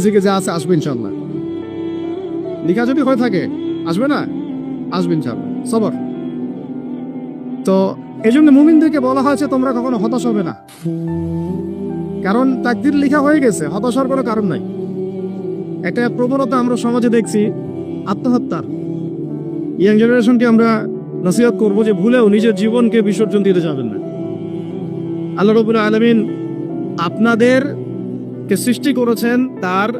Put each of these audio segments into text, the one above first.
রিজিকে যা আছে আসবে ইনশাআল্লাহ। লিখা যদি হয়ে থাকে আসবে না, আসবে ইনশাআল্লাহ। সবর। তো এই জন্য মুমিনদেরকে বলা হয়েছে তোমরা কখনো হতাশ হবে না, কারণ তাকদীর লেখা হয়ে গেছে, হতাশার কোনো কারণ নাই। একটা প্রবণতা আমরা সমাজে দেখছি আত্মহত্যার। ইয়াং জেনারেশনকে আমরা নসিহত করবো যে ভুলেও নিজের জীবনকে বিসর্জন দিতে যাবেন না। আল্লাহ রাব্বুল আলামিন আপনাদেরকে সৃষ্টি করেছেন তার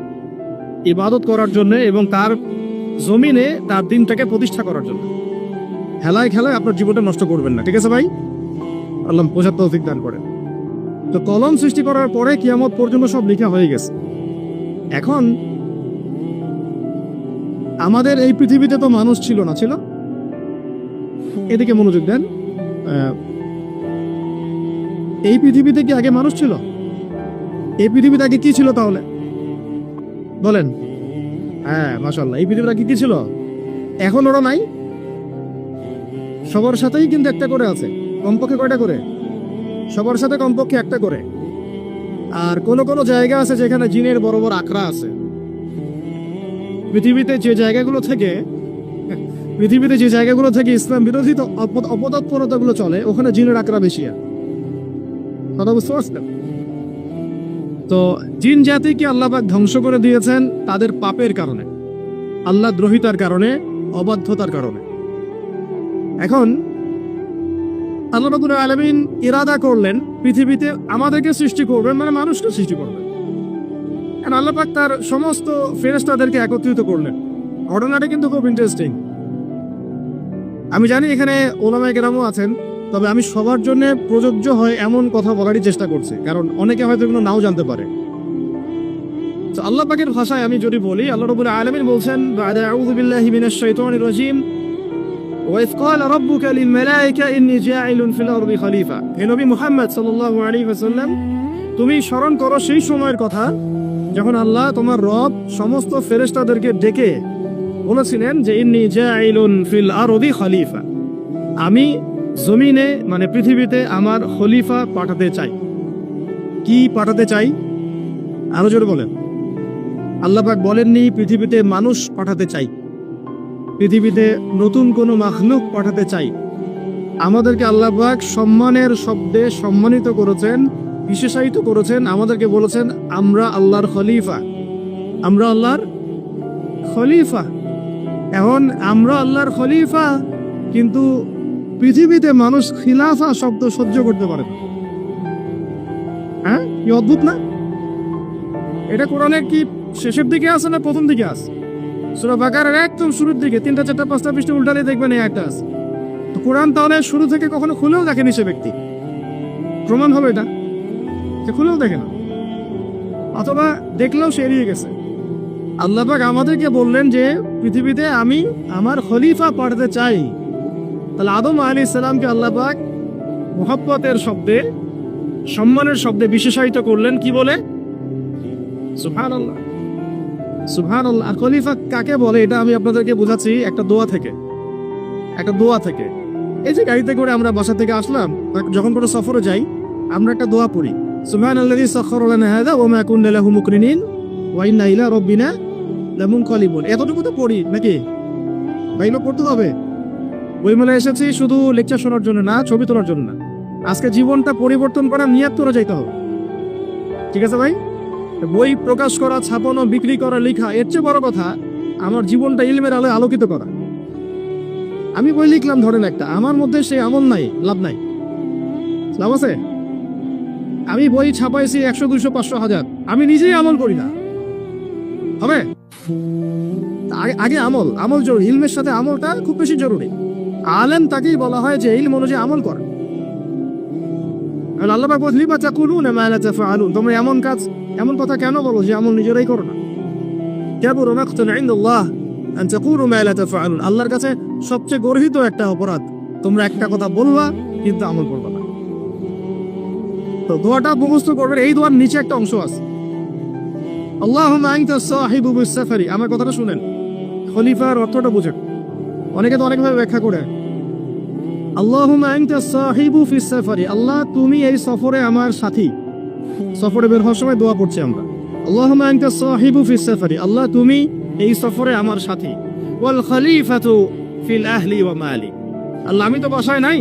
ইবাদত করার জন্য এবং তার জমিনে তার দিনটাকে প্রতিষ্ঠা করার জন্য। হেলায় খেলায় আপনার জীবনটা নষ্ট করবেন না, ঠিক আছে ভাই? আল্লাহ বোঝার তৌফিক দান করেন। তো কলম সৃষ্টি করার পরে কিয়ামত পর্যন্ত সব লেখা হয়ে গেছে। এখন আমাদের এই পৃথিবীতে তো মানুষ ছিল না, ছিল? এদিকে মনোযোগ দেন। এই পৃথিবীতে কি আগে মানুষ ছিল? এই পৃথিবীতে আগে কি ছিল তাহলে বলেন? হ্যাঁ, মাশাআল্লাহ। এই পৃথিবীতে কি কি ছিল? এখন ওরা নাই? সবার সাথেই কিন্তু একটা করে আছে, কমপক্ষে কয়টা করে? সবার সাথে কমপক্ষে একটা করে। আর কোন কোন জায়গা আছে যেখানে জিনের বড় বড় আখড়া আছে। পৃথিবীতে যে জায়গাগুলো থেকে ইসলাম বিরোধী অপতৎপরতাগুলো চলে, ওখানে জিনের আখড়া বেশি। কথা বুঝতে পারছেন? তো জিন জাতিকে আল্লাহ পাক ধ্বংস করে দিয়েছেন তাদের পাপের কারণে, আল্লাহ দ্রোহিতার কারণে, অবাধ্যতার কারণে। এখন আল্লাহ রাব্বুল আলামিন ইরাদা করলেন পৃথিবীতে আমাদেরকে সৃষ্টি করবেন, মানে মানুষকে সৃষ্টি করবেন। আর আল্লাহ পাক তার সমস্ত ফেরেশতাদেরকে একত্রিত করলেন। ঘটনাটা কিন্তু খুব ইন্টারেস্টিং। আমি জানি এখানে ওলামায়ে কেরামও আছেন, তবে আমি সবার জন্য প্রযোজ্য হয় এমন কথা বলারই চেষ্টা করছি, কারণ অনেকে হয়তো এগুলো নাও জানতে পারে। তো আল্লাহ পাকের ভাষায় আমি যদি বলি, আল্লাহ রাব্বুল আলামিন বলছেন, বা'দা আউযু বিল্লাহি মিনাশ শাইতানির রাজীম, ওয়াইয ক্বালা রাব্বুকা লিল মালায়েকা ইন্নী জাঈলুন ফিল আরদি খলিফা। হে নবী মুহাম্মদ সাল্লাল্লাহু আলাইহি ওয়াসাল্লাম, তুমি স্মরণ করো সেই সময়ের কথা যখন আল্লাহ তোমার রব সমস্ত ফেরেশতাদেরকে ডেকে বলেছিলেন যে ইন্নী জাঈলুন ফিল আরদি খলিফা, আমি জমিনে মানে পৃথিবীতে আমার খলিফা পাঠাতে চাই। কি পাঠাতে চাই? আরো জোরে বলেন। আল্লাহ পাক বলেননি পৃথিবীতে মানুষ পাঠাতে চাই, পৃথিবীতে নতুন কোনো মাখলুক পাঠাতে চাই। আমাদেরকে আল্লাহ পাক সম্মানের শব্দে সম্মানিত করেছেন, বিশেষায়িত করেছেন। আমাদেরকে বলেছেন আমরা আল্লাহর খলিফা, আমরা আল্লাহর খলিফা। এখন আমরা আল্লাহর খলিফা, কিন্তু পৃথিবীতে মানুষ খিলাফা শব্দ সহ্য করতে পারে না। হ্যাঁ, কি অদ্ভুত না? এটা কোরআনের কি শেষের দিকে আছে না প্রথম দিকে আছে? সূরা বাকারার একদম শুরুর দিকে 3টা 4টা 5টা পৃষ্ঠা উল্টালে দেখবেন এই একটা আছে। তো কোরআন তাহলে শুরু থেকে কখনো খুলেও দেখেনি সে ব্যক্তি, প্রমাণ হবে এটা যে খুলেও দেখে না, অথবা দেখলেও সে এড়িয়ে গেছে। আল্লাহ পাক আমাদেরকে বললেন যে পৃথিবীতে আমি আমার খলিফা পাঠাতে চাই। তাহলে আদম আলাইহিস সালামকে আল্লাহ পাক মুহাব্বতের শব্দে, সম্মানের শব্দে বিশেষায়িত করলেন কি বলে? সুবহানাল্লাহ, সুবহানাল্লাহ। আর খলিফা কাকে বলে এটা আমি আপনাদেরকে বোঝাচ্ছি একটা দোয়া থেকে। এই যে গাড়িতে করে আমরা বাসা থেকে আসলাম, যখন কোনো সফরে যাই আমরা একটা দোয়া পড়ি, সুবহানাল্লাযী সাখখারা লানা হাযা ওয়া মা কুন্না লাহু মুকরিনিন ওয়া ইন্না ইলা রাব্বিনা লামুনকালিবুন। এতটুকু তো পড়ি নাকি? ভাইলো পড়তে হবে। বই মেলা এসেছি শুধু লেকচার শোনার জন্য না, ছবি তোলার জন্য না। আজকে জীবনটা পরিবর্তন করার নিয়ত করে যাইতে হবে, ঠিক আছে ভাই? বই প্রকাশ করা, ছাপানো, বিক্রি করা, লেখা, এর চেয়ে বড় কথা আমার জীবনটা ইলমের আলোয় আলোকিত করা। আমি বই লিখলাম ধরেন একটা, আমার মধ্যে সেই আমল নাই, লাভ নাই। লাভ আছে? আমি বই ছাপাইছি 100, 200, 500, 1000, আমি নিজেই আমল করি না, হবে? আগে আমল জরুরি। ইলমের সাথে আমলটা খুব বেশি জরুরি। আলেম তাকেই বলা হয় যে ইলম অনুযায়ী আমল করে। আল্লাহ পাক বলেন লিমা তাকুলুনা মা লা তাফআলুন, তোমরা এমন কথা কেন বলো যে আমল নিজেরাই করো না? কাবুরা মাকতান ইনদাল্লাহ আন তাকুলু মা লা তাফআলুন, আল্লাহর কাছে সবচেয়ে গর্হিত একটা অপরাধ তোমরা একটা কথা বলবা কিন্তু আমল করবে না। তো দোয়াটা মুখস্থ করবেন। এই দোয়ার নিচে একটা অংশ আছে, আল্লাহুম্মা আনতা সাহিবু বিস সাফারি। আমার কথাটা শুনেন, খলিফার অর্থটা বুঝেন। অনেকে তো অনেকভাবে ব্যাখ্যা করে। আল্লাহুম্মা আনতা সাহিবু ফিস সাফারি, আল্লাহ তুমি এই সফরে আমার সাথী। সফরে বের হওয়ার সময় দোয়া পড়ছি আমরা, আল্লাহুম্মা আনতা সাহিবু ফিস সাফারি, আল্লাহ তুমি এই সফরে আমার সাথী। ওয়াল খলিফাতু ফিল আহলি ওয়া মালি, আল্লাহ আমি তো বাসায় নাই,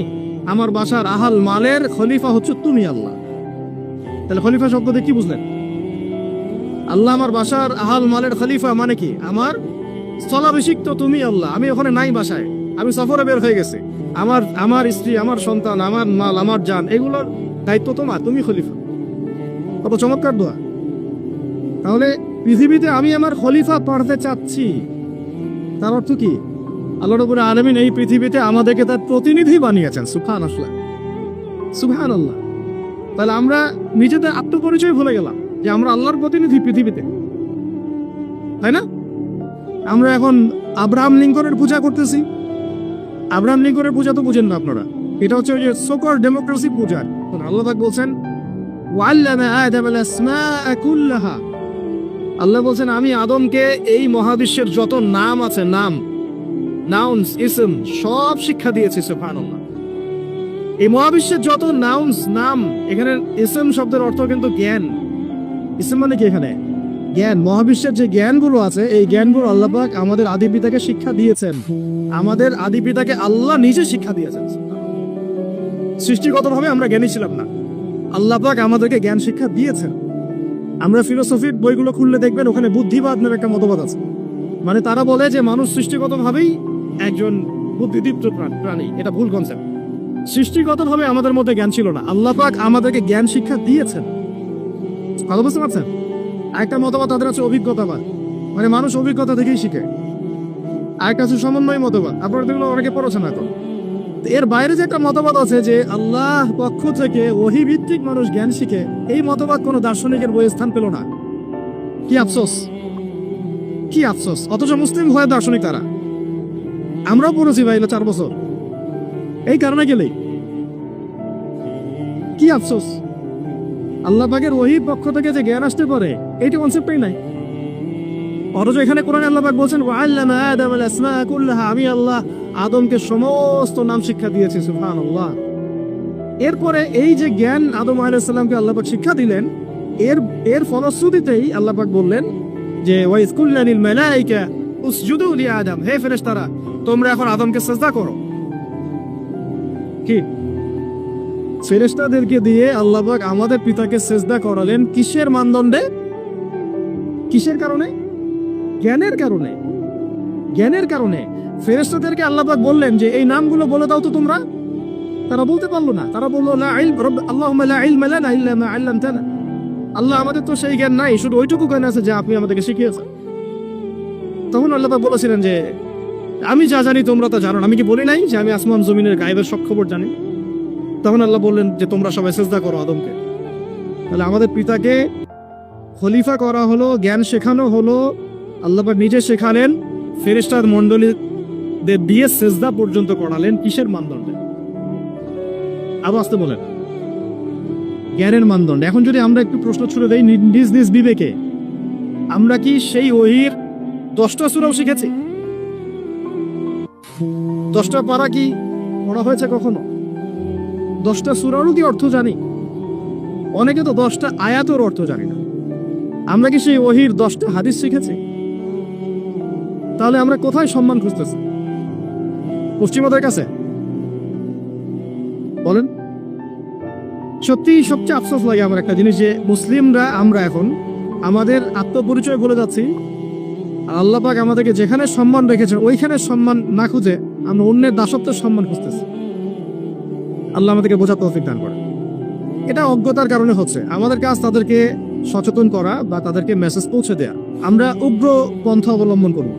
আমার বাসার আহাল মালের খলিফা হচ্ছে তুমি আল্লাহ। তাহলে খলিফা শব্দতে কি বুঝলেন? আল্লাহ আমার বাসার আহাল মালের খলিফা মানে কি? আমার স্থলাভিষিক্ত তুমি আল্লাহ, আমি ওখানে নাই বাসায়, আমি সফরে বের হয়ে গেছি, আমার স্ত্রী, আমার সন্তান, আমার মাল, আমার জান, এগুলোর দায়িত্ব তোমার, তুমি খলিফা। কত চমৎকার দোয়া। তাহলে পৃথিবীতে আমি আমার খলিফা পাঠাতে চাচ্ছি, তার অর্থ কি? আল্লাহ রাব্বুল আলামিন এই পৃথিবীতে আমাদেরকে তার প্রতিনিধি বানিয়েছেন। সুবহানাল্লাহ, সুবহানাল্লাহ। তাহলে আমরা নিজেদের আত্মপরিচয় ভুলে গেলাম যে আমরা আল্লাহর প্রতিনিধি পৃথিবীতে, তাই না? আমরা এখন আব্রাহাম লিঙ্কনের পূজা করতেছি। আব্রাহাম লিঙ্কনের পূজা তো বুঝেন না আপনারা, এটা হচ্ছে ওই যে সোকর ডেমোক্রেসি পূজা। আল্লাহ পাক বলছেন ওয়াল্লামা আদামাল আসমাআ কুল্লাহা, আল্লাহ বলছেন আমি আদমকে এই মহাবিশ্বের যত নাম আছে, নাউন্স, ইসম সব শিক্ষা দিয়েছি। সুবহানাল্লাহ। এই মহাবিশ্বের যত নাম, এখানে ইসম শব্দের অর্থ কিন্তু জ্ঞান। ইসম মানে কি? এখানে জ্ঞান। মহাবিশ্বের যে জ্ঞানগুলো আছে, এই জ্ঞানগুলো আল্লাহ পাক আমাদের আদি পিতাকে শিক্ষা দিয়েছেন। আমাদের আদি পিতাকে আল্লাহ নিজে শিক্ষা দিয়েছেন। সৃষ্টিগতভাবে আমরা জ্ঞানী ছিলাম না, আল্লাহ পাক আমাদেরকে জ্ঞান শিক্ষা দিয়েছেন। আমরা ফিলোসফির বইগুলো খুললে দেখবেন ওখানে বুদ্ধিবাদ নামে একটা মতবাদ আছে। মানে তারা বলে যে মানুষ সৃষ্টিগতভাবেই একজন বুদ্ধিদীপ্ত প্রাণী। এটা ভুল কনসেপ্ট। সৃষ্টিগতভাবে আমাদের মধ্যে জ্ঞান ছিল না, আল্লাহ পাক আমাদেরকে জ্ঞান শিক্ষা দিয়েছেন। কথা বুঝতে পারছেন? একটা মতবাদ তাদের আছে অভিজ্ঞতাবাদ, মানে মানুষ অভিজ্ঞতা থেকেই শিখে। আরেকটা আছে সমন্বয় মতবাদ, আপনারা দেখলো অনেকে পড়েছেন এখন। এর বাইরে যে একটা মতবাদ আছে যে আল্লাহ পক্ষ থেকে ওহী ভিত্তিক মানুষ জ্ঞান শিখে, এই মতবাদ কোনো দার্শনিকের বইয়ে স্থান পেল না। কি আফসোস, কি আফসোস। অথচ মুসলিম হয়ে দার্শনিক তারা। আমরাও পড়েছি ভাই 4 বছর এই কারণে গেলেই। কি আফসোস, আল্লাহ পাকের ওহীর পক্ষ থেকে যে জ্ঞান আসতে পারে এইটা কনসেপ্টই নাই। অথচ এখানে কোরআনে আল্লাহ পাক বলছেন ওয়াল্লামা আদামাল আসমাআ কুল্লাহা, আমি আল্লাহ আদমকে সমস্ত নাম শিক্ষা দিয়েছি। সুবহানাল্লাহ। এরপরে এই যে জ্ঞান আদম আলাইহিস সালামকে আল্লাহ পাক শিক্ষা দিলেন, এর ফলশ্রুতিতেই আল্লাহ পাক বললেন যে ওয়াইজ কুল্না লিল মালাইকা উসজুদু লি আদম, হে ফেরেশতারা তোমরা এখন আদমকে সিজদা করো। কি ফেরেশতাদেরকে দিয়ে আল্লাহ পাক আমাদের পিতাকে সিজদা করালেন কিসের মানদণ্ডে? কিসের কারণে? জ্ঞানের কারণে। জ্ঞানের কারণে ফেরেশতাদেরকে আল্লাহ পাক বললেন যে এই নামগুলো বলে দাও তো তোমরা। তারা বলতে পারলো না। তারা বলল লা ইলম আল্লাহুম্মা লা ইলমা লানা ইল্লা মা আল্লামতানা, আল্লাহ আমাদের তো সেই জ্ঞান নাই, শুধু ওইটুকু জ্ঞান আছে যা আপনি আমাদেরকে শিখিয়েছেন। তখন আল্লাহ পাক বলেছিলেন যে আমি যা জানি তোমরা তা জানো না। আমি কি বলি নাই যে আমি আসমান জমিনের গায়েবের সব খবর জানি? তখন আল্লাহ বললেন যে তোমরা সবাই সিজদা করো আদমকে। তাহলে আমাদের পিতাকে খলিফা করা হলো, জ্ঞান শেখানো হলো, আল্লাহ পাক নিজে শেখালেন, ফেরেশতার মণ্ডলীদের দিয়ে সিজদা পর্যন্ত করালেন। কিসের মানদণ্ডে? আরো আসতে বলেন, জ্ঞানের মানদণ্ডে। এখন যদি আমরা একটু প্রশ্ন ছুড়ে দেই নিজ নিজ বিবেকে, আমরা কি সেই ওহীর 10টা সূরাও শিখেছি? 10টা পারা কি পড়া হয়েছে কখনো? 10টা সূরারও কি অর্থ জানি? অনেকে তো 10টা আয়াতের অর্থ জানি না। আমরা কি সেই ওহীর 10টা হাদিস শিখেছি? তাহলে আমরা কোথায় সম্মান খুঁজতেছি? পশ্চিমাদের কাছে? বলেন। সত্যি সবচেয়ে আফসোস লাগে আমার একটা জিনিস, যে মুসলিমরা আমরা এখন আমাদের আত্মপরিচয় ভুলে যাচ্ছি। আর আল্লাহ পাক আমাদেরকে যেখানে সম্মান রেখেছেন ওইখানে সম্মান না খুঁজে আমরা অন্যের দাসত্বের সম্মান খুঁজতেছি। আল্লাহ আমাদেরকে বোঝার তৌফিক দান করে। এটা অজ্ঞতার কারণে হচ্ছে। আমাদের কাজ তাদেরকে সচেতন করা বা তাদেরকে মেসেজ পৌঁছে দেয়া। আমরা উগ্র পন্থা অবলম্বন করব।